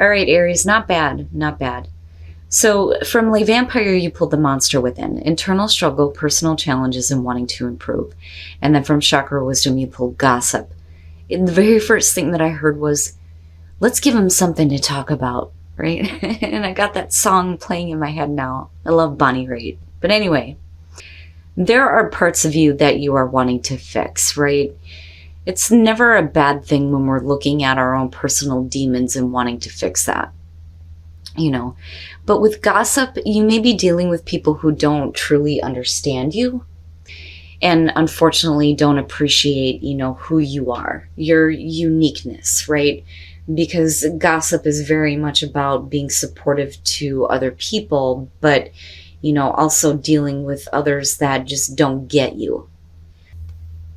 All right, Aries, not bad, not bad. So from Le Vampire, you pulled the monster within, internal struggle, personal challenges, and wanting to improve. And then from Chakra Wisdom, you pulled gossip. And the very first thing that I heard was, let's give him something to talk about, right? And I got that song playing in my head now. I love Bonnie Raitt. But anyway, there are parts of you that you are wanting to fix, right? It's never a bad thing when we're looking at our own personal demons and wanting to fix that, you know. But with gossip, you may be dealing with people who don't truly understand you and unfortunately don't appreciate, you know, who you are, your uniqueness, right? Because gossip is very much about being supportive to other people, but, you know, also dealing with others that just don't get you.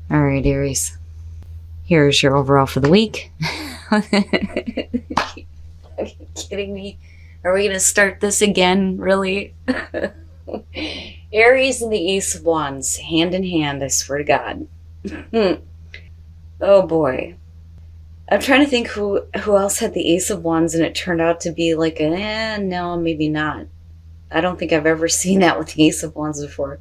All right, Aries. Here's your overall for the week. Are you kidding me? Are we going to start this again? Really? Aries and the Ace of Wands, hand in hand, I swear to God. Oh boy. I'm trying to think who else had the Ace of Wands and it turned out to be like, no, maybe not. I don't think I've ever seen that with the Ace of Wands before.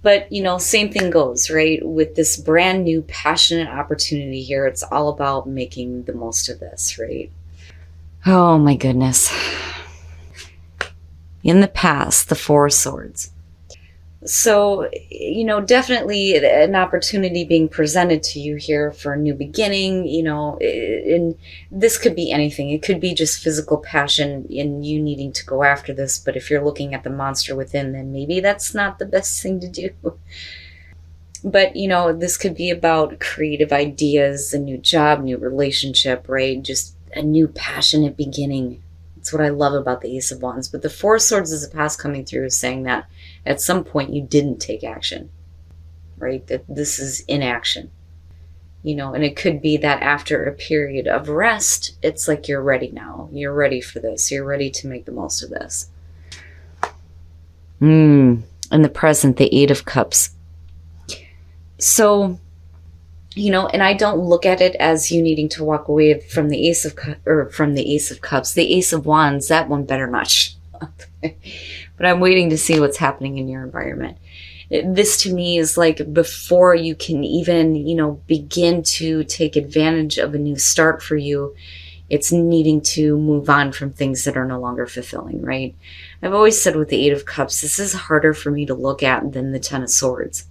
But, you know, same thing goes, right? With this brand new passionate opportunity here, it's all about making the most of this, right? Oh my goodness. In the past, the Four of Swords. So, you know, definitely an opportunity being presented to you here for a new beginning, you know, and this could be anything. It could be just physical passion in you needing to go after this. But if you're looking at the monster within, then maybe that's not the best thing to do. But, you know, this could be about creative ideas, a new job, new relationship, right? Just a new passionate beginning. That's what I love about the Ace of Wands. But the Four of Swords is the past coming through is saying that at some point you didn't take action, right? That this is inaction, you know, and it could be that after a period of rest, it's like you're ready now. You're ready for this. You're ready to make the most of this. In the present, the Eight of Cups. So, you know, and I don't look at it as you needing to walk away from the Ace of Cups. The Ace of Wands, that one better not show up. But I'm waiting to see what's happening in your environment. This to me is like before you can even, you know, begin to take advantage of a new start for you, it's needing to move on from things that are no longer fulfilling, right? I've always said with the Eight of Cups, this is harder for me to look at than the Ten of Swords.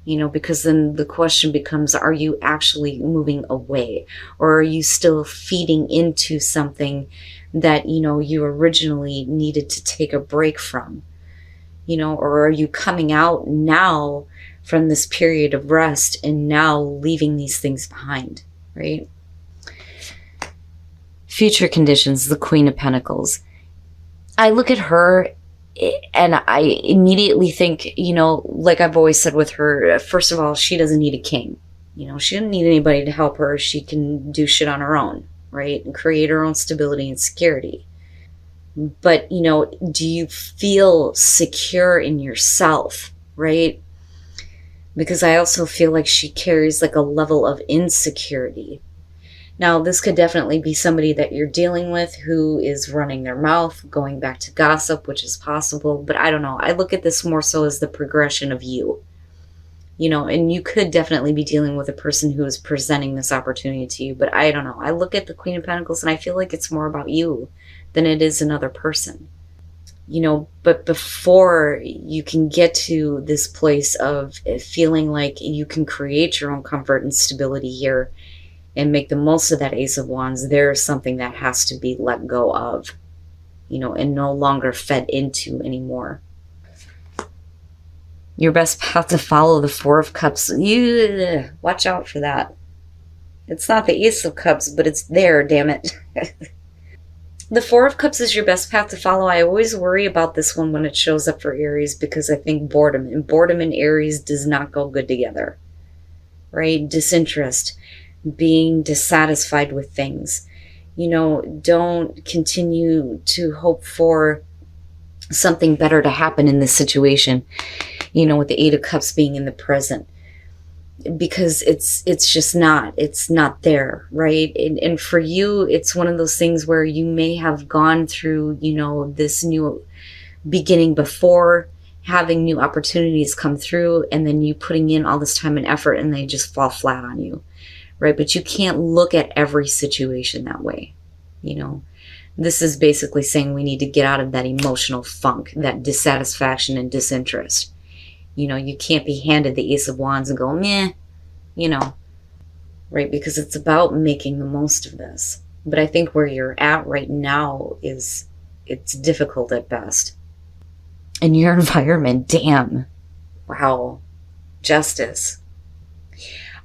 You know, because then the question becomes, are you actually moving away? Or are you still feeding into something that, you know, you originally needed to take a break from? You know, or are you coming out now from this period of rest and now leaving these things behind, right? Future conditions, the Queen of Pentacles. I look at her and I immediately think, you know, like I've always said with her, first of all, she doesn't need a king. You know, she doesn't need anybody to help her. She can do shit on her own, right? And create her own stability and security. But, you know, do you feel secure in yourself, right? Because I also feel like she carries like a level of insecurity. Now, this could definitely be somebody that you're dealing with who is running their mouth, going back to gossip, which is possible. But I don't know. I look at this more so as the progression of you. You know, and you could definitely be dealing with a person who is presenting this opportunity to you. But I don't know. I look at the Queen of Pentacles and I feel like it's more about you than it is another person. You know, but before you can get to this place of feeling like you can create your own comfort and stability here, and make the most of that Ace of Wands, there's something that has to be let go of, you know, and no longer fed into anymore. Your best path to follow, the Four of Cups. You watch out for that. It's not the Ace of Cups, but it's there, damn it. The Four of Cups is your best path to follow. I always worry about this one when it shows up for Aries because I think boredom and Aries does not go good together, right? Disinterest. Being dissatisfied with things. You know, don't continue to hope for something better to happen in this situation. You know, with the Eight of Cups being in the present. because it's just not, it's not there, right? And for you, it's one of those things where you may have gone through, you know, this new beginning before, having new opportunities come through, and then you putting in all this time and effort and they just fall flat on you, right? But you can't look at every situation that way. You know, this is basically saying we need to get out of that emotional funk, that dissatisfaction and disinterest. You know, you can't be handed the Ace of Wands and go, meh, you know, right? Because it's about making the most of this. But I think where you're at right now is, it's difficult at best. And your environment, damn, wow, Justice.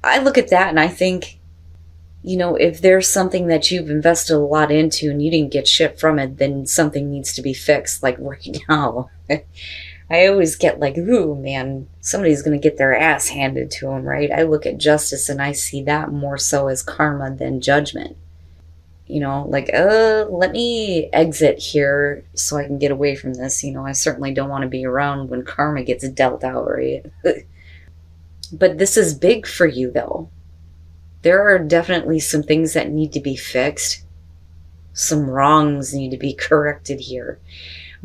I look at that and I think, you know, if there's something that you've invested a lot into and you didn't get shit from it, then something needs to be fixed, like right now. I always get like, ooh, man, somebody's going to get their ass handed to them, right? I look at justice and I see that more so as karma than judgment. You know, like, let me exit here so I can get away from this. You know, I certainly don't want to be around when karma gets dealt out, right? But this is big for you, though. There are definitely some things that need to be fixed. Some wrongs need to be corrected here.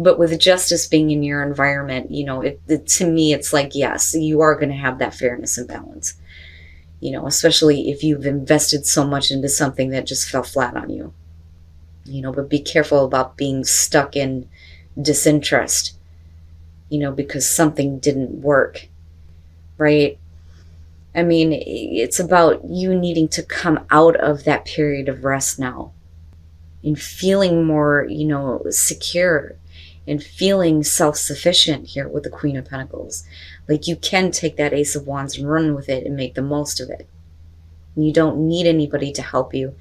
But with justice being in your environment, you know, to me, it's like, yes, you are going to have that fairness and balance. You know, especially if you've invested so much into something that just fell flat on you. You know, but be careful about being stuck in disinterest, you know, because something didn't work, right? I mean, it's about you needing to come out of that period of rest now and feeling more, you know, secure and feeling self-sufficient here with the Queen of Pentacles. Like, you can take that Ace of Wands and run with it and make the most of it. You don't need anybody to help you.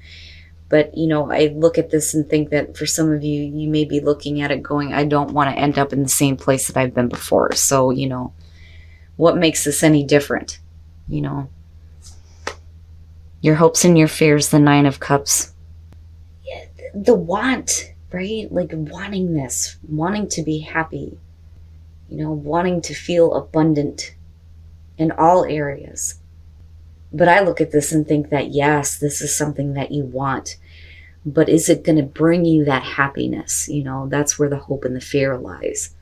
But, you know, I look at this and think that for some of you, you may be looking at it going, I don't want to end up in the same place that I've been before. So, you know, what makes this any different? You know, your hopes and your fears, the Nine of Cups. Yeah, the want, right? Like wanting this, wanting to be happy, you know, wanting to feel abundant in all areas. But I look at this and think that, yes, this is something that you want, but is it going to bring you that happiness? You know, that's where the hope and the fear lies.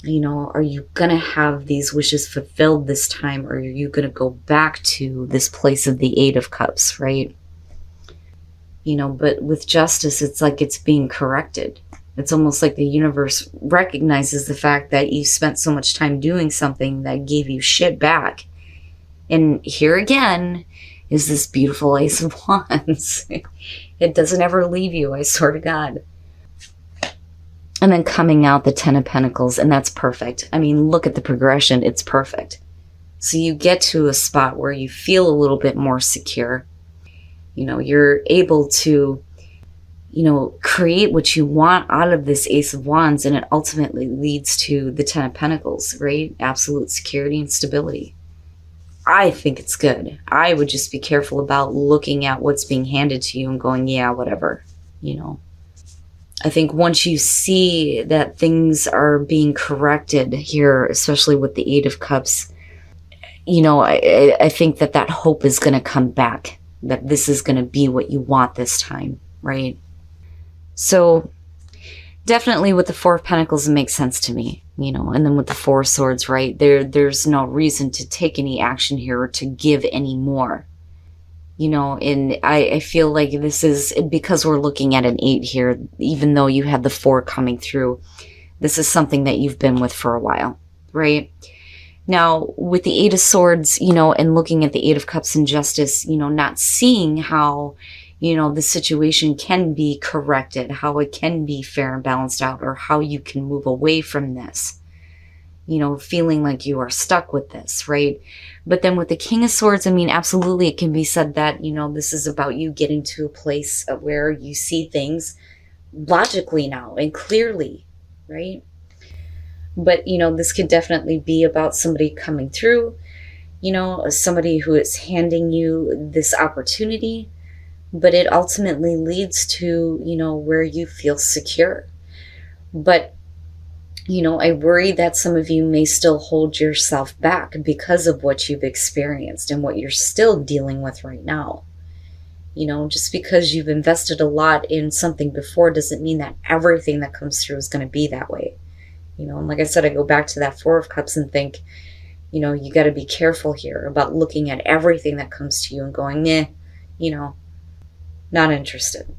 You know, are you going to have these wishes fulfilled this time, or are you going to go back to this place of the Eight of Cups, right? You know, but with justice, it's like it's being corrected. It's almost like the universe recognizes the fact that you spent so much time doing something that gave you shit back. And here again is this beautiful Ace of Wands. It doesn't ever leave you, I swear to God. And then coming out the Ten of Pentacles, and that's perfect. I mean, look at the progression. It's perfect. So you get to a spot where you feel a little bit more secure. You know, you're able to, you know, create what you want out of this Ace of Wands, and it ultimately leads to the Ten of Pentacles, right? Absolute security and stability. I think it's good. I would just be careful about looking at what's being handed to you and going, yeah, whatever, you know. I think once you see that things are being corrected here, especially with the Eight of Cups, you know, I think that that hope is going to come back, that this is going to be what you want this time, right? So definitely with the Four of Pentacles, it makes sense to me, you know, and then with the Four of Swords, right, there's no reason to take any action here or to give any more, you know. And I feel like this is, because we're looking at an 8 here, even though you had the 4 coming through, this is something that you've been with for a while, right? Now, with the Eight of Swords, you know, and looking at the Eight of Cups and Justice, you know, not seeing how, you know, the situation can be corrected, how it can be fair and balanced out, or how you can move away from this, you know, feeling like you are stuck with this, right? But then with the King of Swords, I mean, absolutely, it can be said that, you know, this is about you getting to a place where you see things logically now and clearly, right? But, you know, this could definitely be about somebody coming through, you know, somebody who is handing you this opportunity, but it ultimately leads to, you know, where you feel secure. But I worry that some of you may still hold yourself back because of what you've experienced and what you're still dealing with right now. Just because you've invested a lot in something before doesn't mean that everything that comes through is going to be that way. And like I said, I go back to that Four of Cups and think, you got to be careful here about looking at everything that comes to you and going, nah, not interested.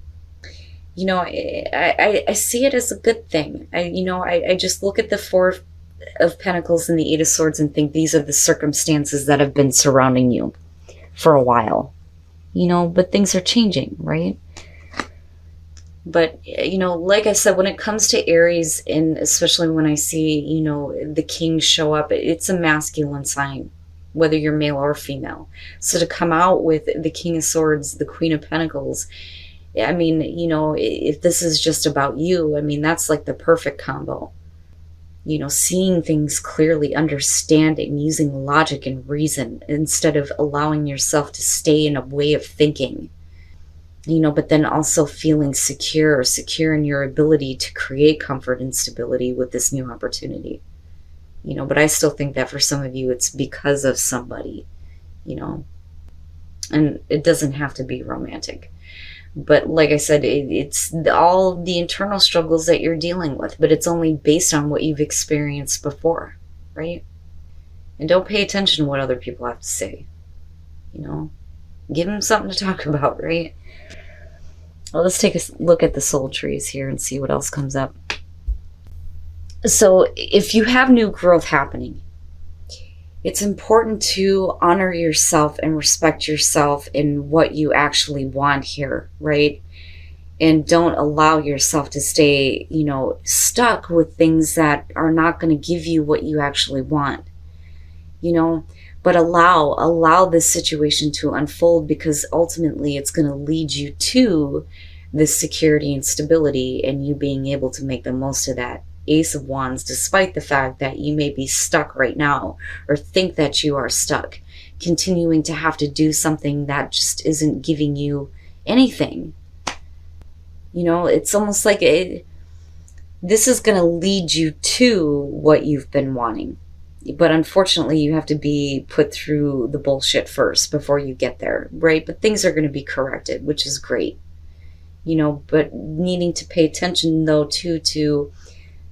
I see it as a good thing. I just look at the Four of Pentacles and the Eight of Swords and think these are the circumstances that have been surrounding you for a while. But things are changing, right? But, like I said, when it comes to Aries, and especially when I see, the king show up, it's a masculine sign, whether you're male or female. So to come out with the King of Swords, the Queen of Pentacles, I mean, if this is just about you, I mean, that's like the perfect combo. Seeing things clearly, understanding, using logic and reason instead of allowing yourself to stay in a way of thinking. But then also feeling secure in your ability to create comfort and stability with this new opportunity. But I still think that for some of you, it's because of somebody, and it doesn't have to be romantic. But like I said, it's all the internal struggles that you're dealing with, but it's only based on what you've experienced before, right? And don't pay attention to what other people have to say. Give them something to talk about, right? Well, let's take a look at the soul trees here and see what else comes up. So if you have new growth happening, it's important to honor yourself and respect yourself in what you actually want here, right? And don't allow yourself to stay, stuck with things that are not going to give you what you actually want, but allow this situation to unfold, because ultimately it's going to lead you to this security and stability and you being able to make the most of that. Ace of Wands, despite the fact that you may be stuck right now or think that you are stuck, continuing to have to do something that just isn't giving you anything. It's almost like this is going to lead you to what you've been wanting. But unfortunately, you have to be put through the bullshit first before you get there, right? But things are going to be corrected, which is great. But needing to pay attention, though, to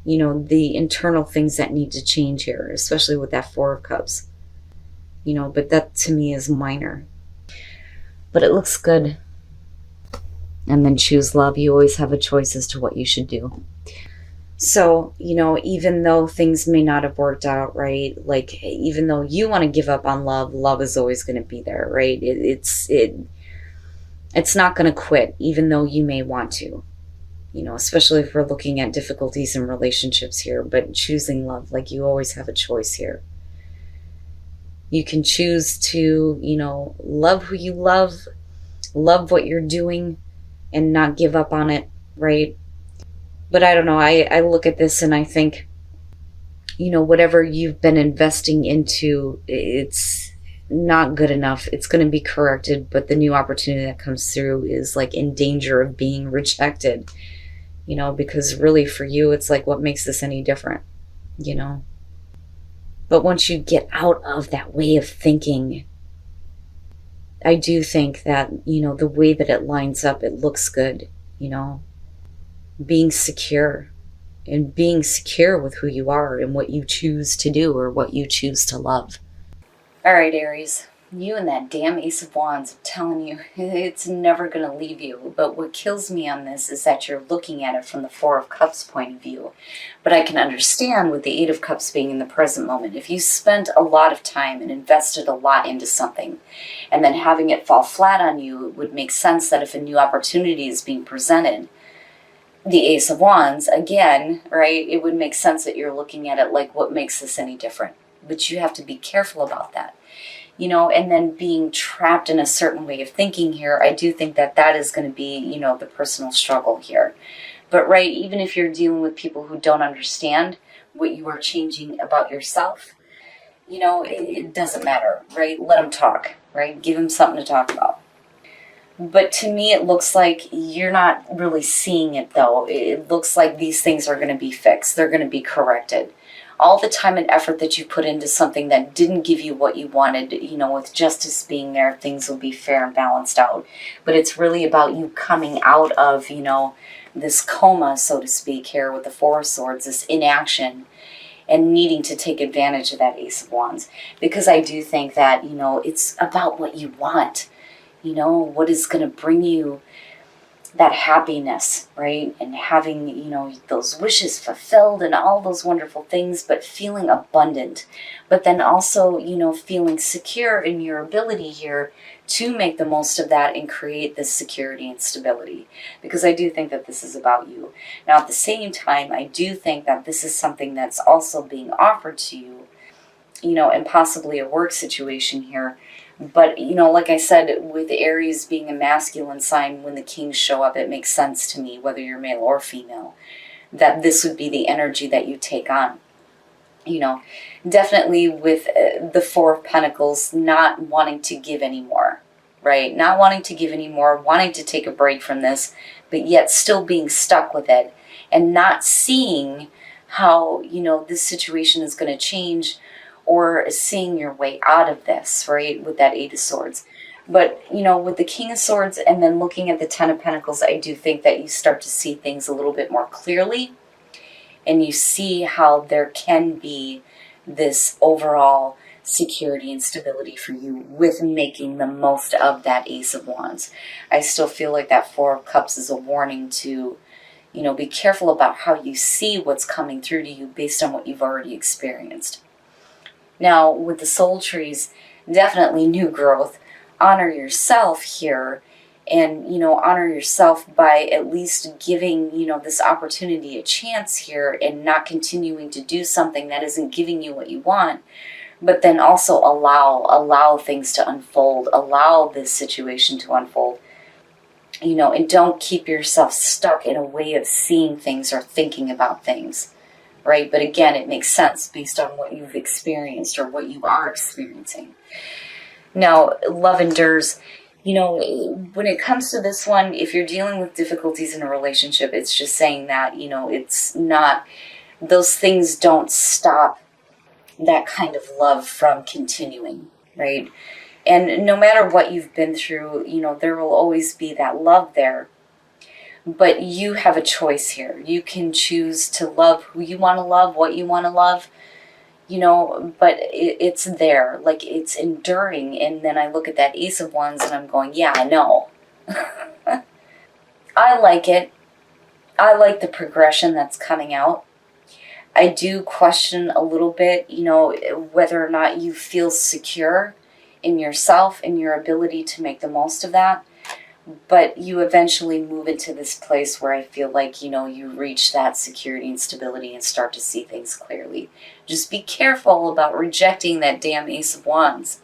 the internal things that need to change here, especially with that Four of Cups. But that to me is minor. But it looks good. And then choose love. You always have a choice as to what you should do. So, even though things may not have worked out, right? Like, even though you want to give up on love, love is always going to be there, right? It's not going to quit, even though you may want to. Especially if we're looking at difficulties in relationships here, but choosing love, like you always have a choice here. You can choose to, love who you love what you're doing, and not give up on it, right? But I don't know, I look at this and I think, whatever you've been investing into, it's not good enough. It's going to be corrected, but the new opportunity that comes through is like in danger of being rejected. Because really for you, it's like, what makes this any different, But once you get out of that way of thinking, I do think that, the way that it lines up, it looks good, being secure with who you are and what you choose to do or what you choose to love. All right, Aries. You and that damn Ace of Wands, I'm telling you, it's never going to leave you. But what kills me on this is that you're looking at it from the Four of Cups point of view. But I can understand with the Eight of Cups being in the present moment. If you spent a lot of time and invested a lot into something, and then having it fall flat on you, it would make sense that if a new opportunity is being presented, the Ace of Wands, again, right, it would make sense that you're looking at it like, what makes this any different? But you have to be careful about that. And then being trapped in a certain way of thinking here, I do think that that is going to be, the personal struggle here. But, right, even if you're dealing with people who don't understand what you are changing about yourself, it doesn't matter, right? Let them talk, right? Give them something to talk about. But to me, it looks like you're not really seeing it, though. It looks like these things are going to be fixed. They're going to be corrected. All the time and effort that you put into something that didn't give you what you wanted, with justice being there, things will be fair and balanced out. But it's really about you coming out of, this coma, so to speak, here with the Four of Swords, this inaction, and needing to take advantage of that Ace of Wands. Because I do think that, it's about what you want. What is going to bring you that happiness, right? And having, those wishes fulfilled and all those wonderful things, but feeling abundant. But then also, feeling secure in your ability here to make the most of that and create this security and stability. Because I do think that this is about you. Now, at the same time, I do think that this is something that's also being offered to you, and possibly a work situation here. But, like I said, with Aries being a masculine sign, when the kings show up, it makes sense to me, whether you're male or female, that this would be the energy that you take on. Definitely with the Four of Pentacles, not wanting to give anymore, right? Not wanting to give anymore, wanting to take a break from this, but yet still being stuck with it and not seeing how, this situation is going to change, or seeing your way out of this, right, with that Eight of Swords. But, with the King of Swords and then looking at the Ten of Pentacles, I do think that you start to see things a little bit more clearly, and you see how there can be this overall security and stability for you with making the most of that Ace of Wands. I still feel like that Four of Cups is a warning to, be careful about how you see what's coming through to you based on what you've already experienced. Now, with the soul trees, definitely new growth. Honor yourself here, and, honor yourself by at least giving, this opportunity a chance here, and not continuing to do something that isn't giving you what you want. But then also allow things to unfold, allow this situation to unfold, and don't keep yourself stuck in a way of seeing things or thinking about things. Right? But again, it makes sense based on what you've experienced or what you are experiencing. Now, love endures. When it comes to this one, if you're dealing with difficulties in a relationship, it's just saying that, it's not, those things don't stop that kind of love from continuing, right? And no matter what you've been through, there will always be that love there. But you have a choice here. You can choose to love who you want to love, what you want to love, but it's there. Like, it's enduring. And then I look at that Ace of Wands and I'm going, yeah, I know. I like it. I like the progression that's coming out. I do question a little bit, whether or not you feel secure in yourself and your ability to make the most of that. But you eventually move into this place where I feel like, you reach that security and stability and start to see things clearly. Just be careful about rejecting that damn Ace of Wands.